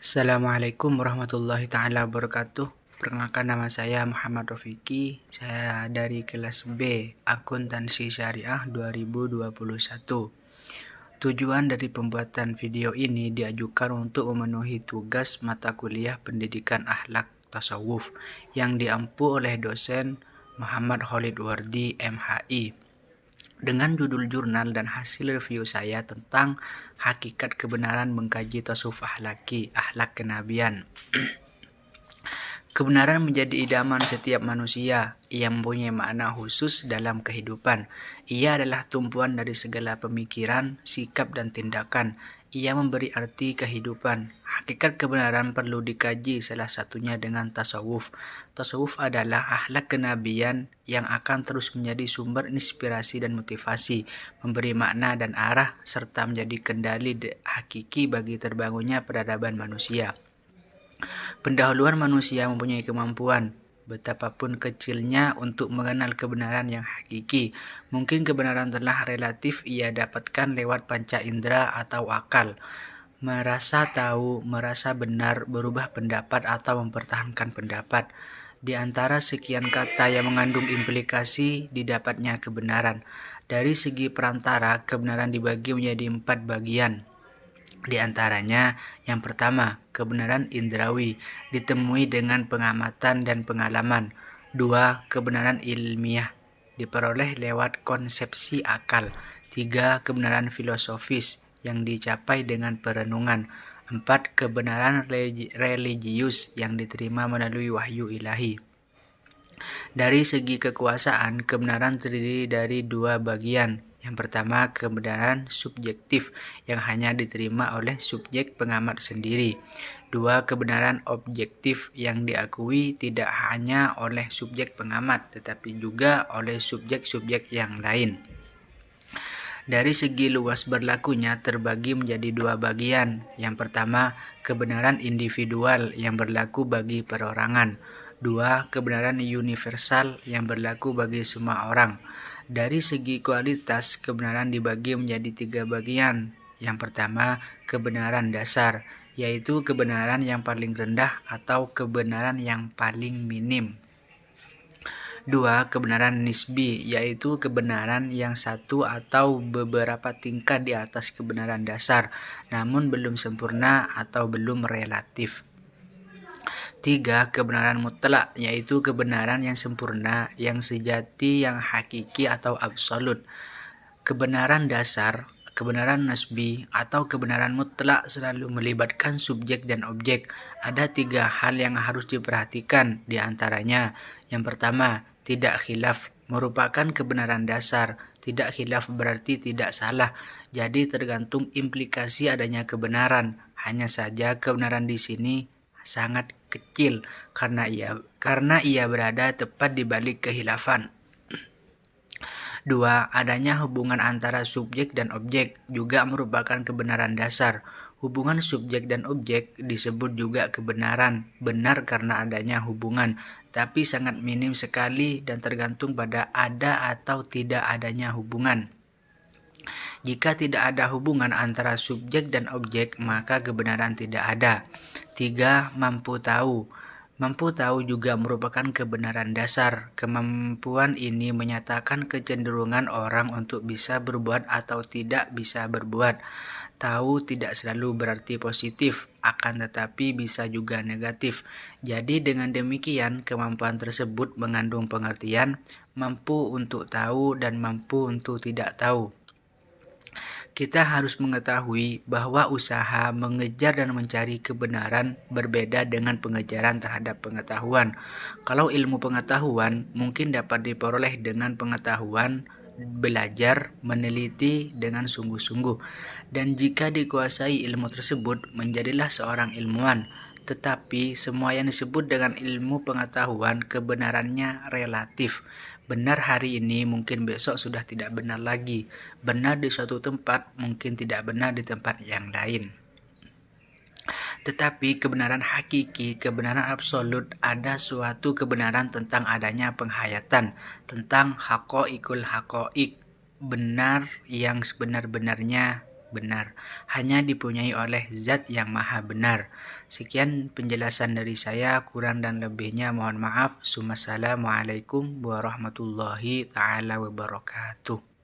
Assalamualaikum warahmatullahi ta'ala wabarakatuh. Perkenalkan, nama saya Muhammad Rofiki. Saya dari kelas B Akuntansi Syariah 2021. Tujuan dari pembuatan video ini diajukan untuk memenuhi tugas mata kuliah pendidikan akhlak tasawuf yang diampu oleh dosen Muhammad Khalid Wardi MHI. Dengan judul jurnal dan hasil review saya tentang hakikat kebenaran mengkaji tasawuf akhlak kenabian. Kebenaran menjadi idaman setiap manusia. Ia mempunyai makna khusus dalam kehidupan. Ia adalah tumpuan dari segala pemikiran, sikap, dan tindakan. Ia memberi arti kehidupan. Hakikat kebenaran perlu dikaji, salah satunya dengan tasawuf. Tasawuf adalah akhlak kenabian yang akan terus menjadi sumber inspirasi dan motivasi, memberi makna dan arah, serta menjadi kendali hakiki bagi terbangunnya peradaban manusia. Pendahuluan manusia mempunyai kemampuan, betapapun kecilnya, untuk mengenal kebenaran yang hakiki. Mungkin kebenaran telah relatif ia dapatkan lewat panca indera atau akal. Merasa tahu, merasa benar, berubah pendapat, atau mempertahankan pendapat. Di antara sekian kata yang mengandung implikasi didapatnya kebenaran. Dari segi perantara, kebenaran dibagi menjadi 4 bagian. Di antaranya, yang pertama, kebenaran indrawi, ditemui dengan pengamatan dan pengalaman. 2. Kebenaran ilmiah, diperoleh lewat konsepsi akal. 3. Kebenaran filosofis, yang dicapai dengan perenungan. 4. Kebenaran religius, yang diterima melalui wahyu ilahi. Dari segi kekuasaan, kebenaran terdiri dari 2 bagian. Yang pertama, kebenaran subjektif yang hanya diterima oleh subjek pengamat sendiri. 2. Kebenaran objektif yang diakui tidak hanya oleh subjek pengamat, tetapi juga oleh subjek-subjek yang lain. Dari segi luas berlakunya terbagi menjadi 2 bagian. Yang pertama, kebenaran individual yang berlaku bagi perorangan. 2. Kebenaran universal yang berlaku bagi semua orang. Dari segi kualitas, kebenaran dibagi menjadi 3 bagian. Yang pertama, kebenaran dasar, yaitu kebenaran yang paling rendah atau kebenaran yang paling minim. 2. Kebenaran nisbi, yaitu kebenaran yang satu atau beberapa tingkat di atas kebenaran dasar, namun belum sempurna atau belum relatif. 3. Kebenaran mutlak, yaitu kebenaran yang sempurna, yang sejati, yang hakiki atau absolut. Kebenaran dasar, kebenaran nisbi, atau kebenaran mutlak selalu melibatkan subjek dan objek. Ada 3 hal yang harus diperhatikan, di antaranya. Yang pertama, tidak khilaf, merupakan kebenaran dasar. Tidak khilaf berarti tidak salah. Jadi tergantung implikasi adanya kebenaran. Hanya saja kebenaran di sini sangat kecil karena ia berada tepat di balik kehilafan. 2. Adanya hubungan antara subjek dan objek juga merupakan kebenaran dasar. Hubungan subjek dan objek disebut juga kebenaran, benar karena adanya hubungan, tapi sangat minim sekali dan tergantung pada ada atau tidak adanya hubungan. Jika tidak ada hubungan antara subjek dan objek, maka kebenaran tidak ada. 3. Mampu tahu. Mampu tahu juga merupakan kebenaran dasar. Kemampuan ini menyatakan kecenderungan orang untuk bisa berbuat atau tidak bisa berbuat. Tahu tidak selalu berarti positif, akan tetapi bisa juga negatif. Jadi dengan demikian, kemampuan tersebut mengandung pengertian mampu untuk tahu dan mampu untuk tidak tahu. Kita harus mengetahui bahwa usaha mengejar dan mencari kebenaran berbeda dengan pengejaran terhadap pengetahuan. Kalau ilmu pengetahuan mungkin dapat diperoleh dengan pengetahuan, belajar, meneliti dengan sungguh-sungguh, dan jika dikuasai ilmu tersebut, menjadilah seorang ilmuwan. Tetapi semua yang disebut dengan ilmu pengetahuan kebenarannya relatif. Benar hari ini mungkin besok sudah tidak benar lagi. Benar di suatu tempat mungkin tidak benar di tempat yang lain. Tetapi kebenaran hakiki, kebenaran absolut, ada suatu kebenaran tentang adanya penghayatan, tentang haqqaiqul haqaiq, benar yang sebenar-benarnya benar, hanya dipunyai oleh Zat yang Maha Benar. Sekian penjelasan dari saya, kurang dan lebihnya mohon maaf. Wassalamualaikum warahmatullahi taala wabarakatuh.